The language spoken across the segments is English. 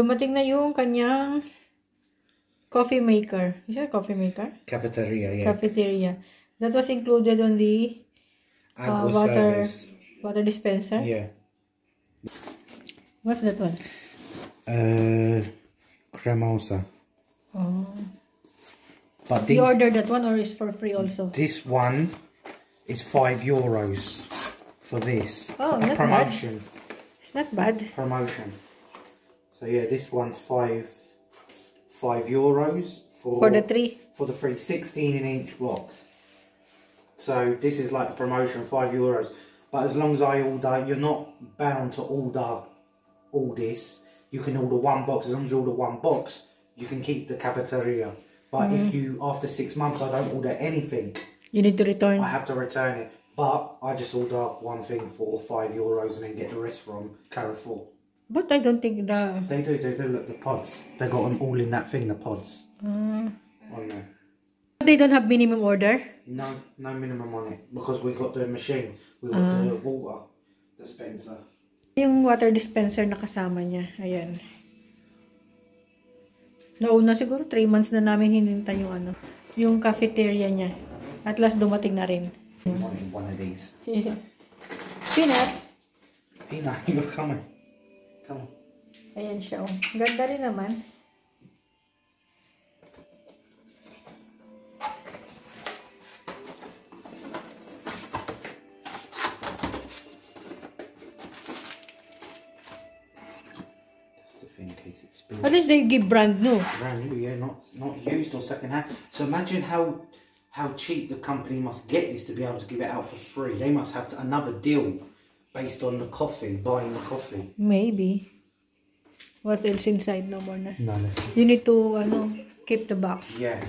dumating na yung kanyang coffee maker. Is that a coffee maker? Cafeteria, yeah. Cafeteria. That was included on the AQUA water dispenser. Yeah. What's that one? Cremosa. Oh. But you ordered that one or is for free also? This one is €5 for this. Oh, not promotion. Bad. It's not bad. Promotion. So yeah, this one's €5 for the three. For the free 16-inch box. So this is like a promotion, €5. But as long as I order, you're not bound to order all this. You can order one box. As long as you order one box, you can keep the cafeteria. But if you, after 6 months, I don't order anything, you need to return. I have to return it. But I just order one thing for €5 and then get the rest from Carrefour. But I don't think the... They do, look, the pods. They got them all in that thing, the pods. On there. They don't have minimum order? No minimum on it. Because we got the machine. We got the water dispenser. Yung water dispenser na kasama niya. Ayan. Nauna siguro 3 months na namin hinintay yung ano, yung cafeteria niya. At last dumating na rin. One of these. Peanut. Peanut, you're coming. Come on. Ayan siya. Oh. Ganda rin naman. In case it's spilled. At least they give brand new. Brand new, yeah, not used or second hand. So imagine how cheap the company must get this to be able to give it out for free. They must have another deal based on the coffee, buying the coffee. Maybe. What else inside? No more na. No, you need to keep the box. Yeah.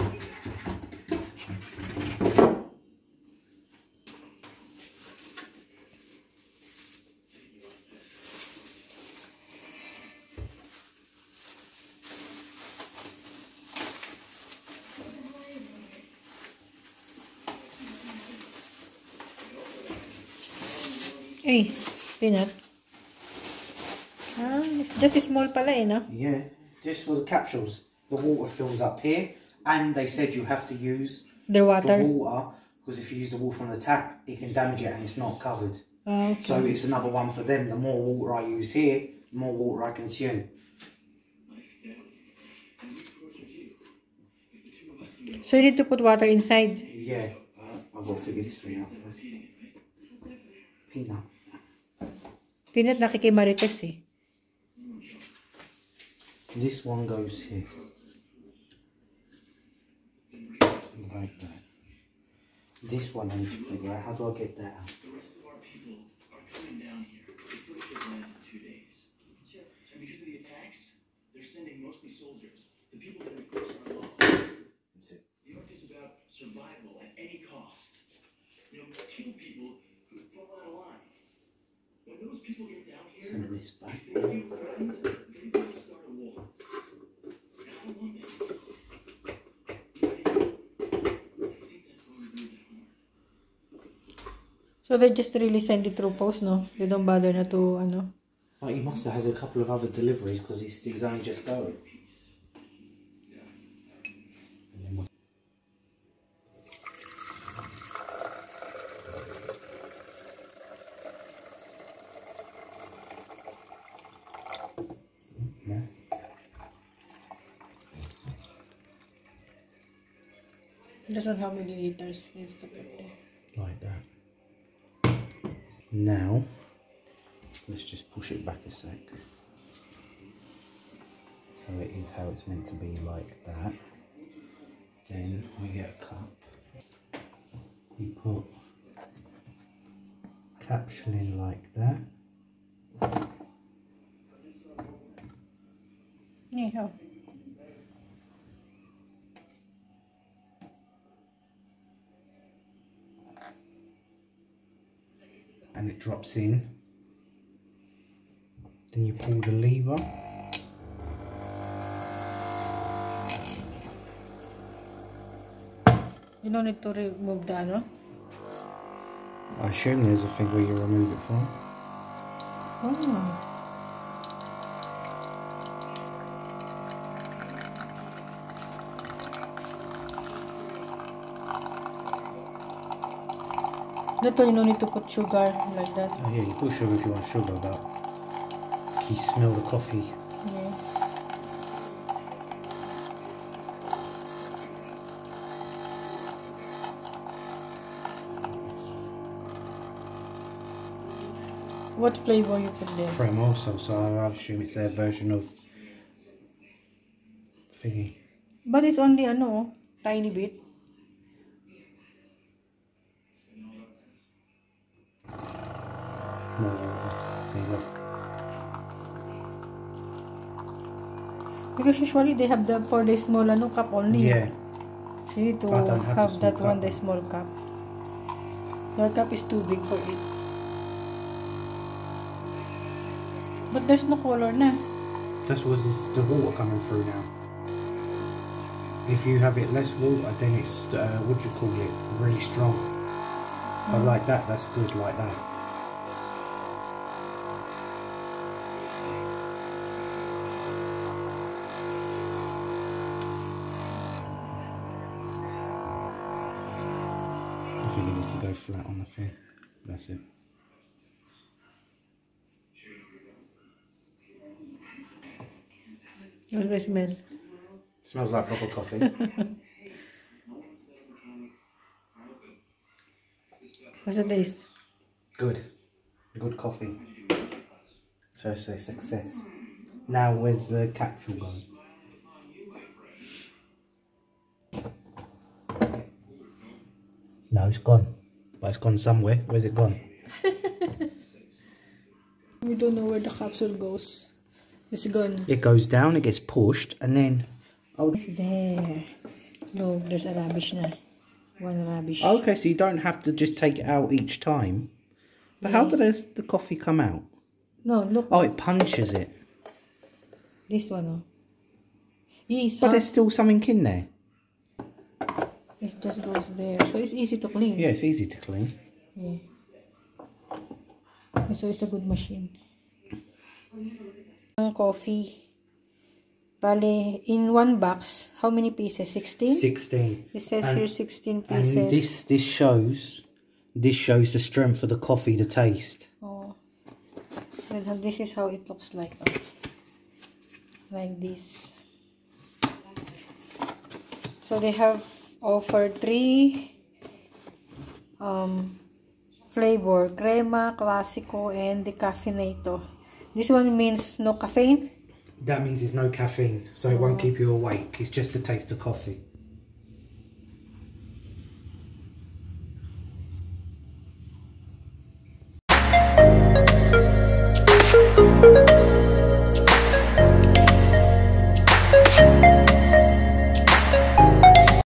Hey, Peanut. It's just small pala eh, no? Yeah, just for the capsules. The water fills up here, and they said you have to use the water because if you use the water from the tap, it can damage it and it's not covered. Okay. So it's another one for them. The more water I use here, the more water I consume. So you need to put water inside? Yeah, I've got to figure this thing out first. Peanut. Peanut nakikimarites eh. This one goes here. Like that. This one I need to figure out. How do I get that out? The rest of our people are coming down here. The first ship lands in 2 days. Sure. And because of the attacks, they're sending mostly soldiers. The people that of course are lost. That's it. The arc is about survival at any cost. You know, kill people who fall out of line. When those people get down here, send this back. They feel threatened, they will start a war. And I don't want that. So they just really send it through post, no? They don't bother na to, ano? Well, he must have had a couple of other deliveries because he's only just going. That's not how many liters needs to put there. Like that. Now, let's just push it back a sec. So it is how it's meant to be, like that. Then we get a cup. We put capsule in like that. Yeah. And it drops in. Then you pull the lever. You don't need to remove the ano? I assume there's a thing where you remove it from. Oh. That one you don't need to put sugar like that. Oh yeah, you put sugar if you want sugar, but you smell the coffee. Yeah. What flavor you put there? Cremoso, so I assume it's their version of thingy. But it's only tiny bit. No, see, look. Because usually they have the for the small cup only. Yeah. So you need to I don't have the that small one, cup. the small cup. Your cup is too big for it. But there's no color na. That's what is the water coming through now. If you have it less water, then it's what do you call it? Really strong. But like that, that's good. Like that. I think it needs to go flat on the thing. That's it. What's the smell? Smells like proper coffee. What's the taste? Good. Good coffee. So it's a success. Now where's the capsule going? No, it's gone. But it's gone somewhere. Where's it gone? We don't know where the capsule goes. It's gone. It goes down, it gets pushed, and then... Oh, It's there. Look, there's a rubbish na. One rubbish. okay, so you don't have to just take it out each time. But how does the coffee come out? No, look. Oh, it punches it. This one, Yes, But there's still something in there. it just goes there. So it's easy to clean. Yeah, it's easy to clean. Yeah. So it's a good machine. Coffee. Bale, in one box, how many pieces? 16? 16. It says here 16 pieces. And this shows the strength of the coffee, the taste. Oh. So this is how it looks like. Like this. So they have offered 3 flavor, crema, classico, and decaffeinato. This one means no caffeine. That means there's no caffeine, so it won't keep you awake. It's just a taste of coffee.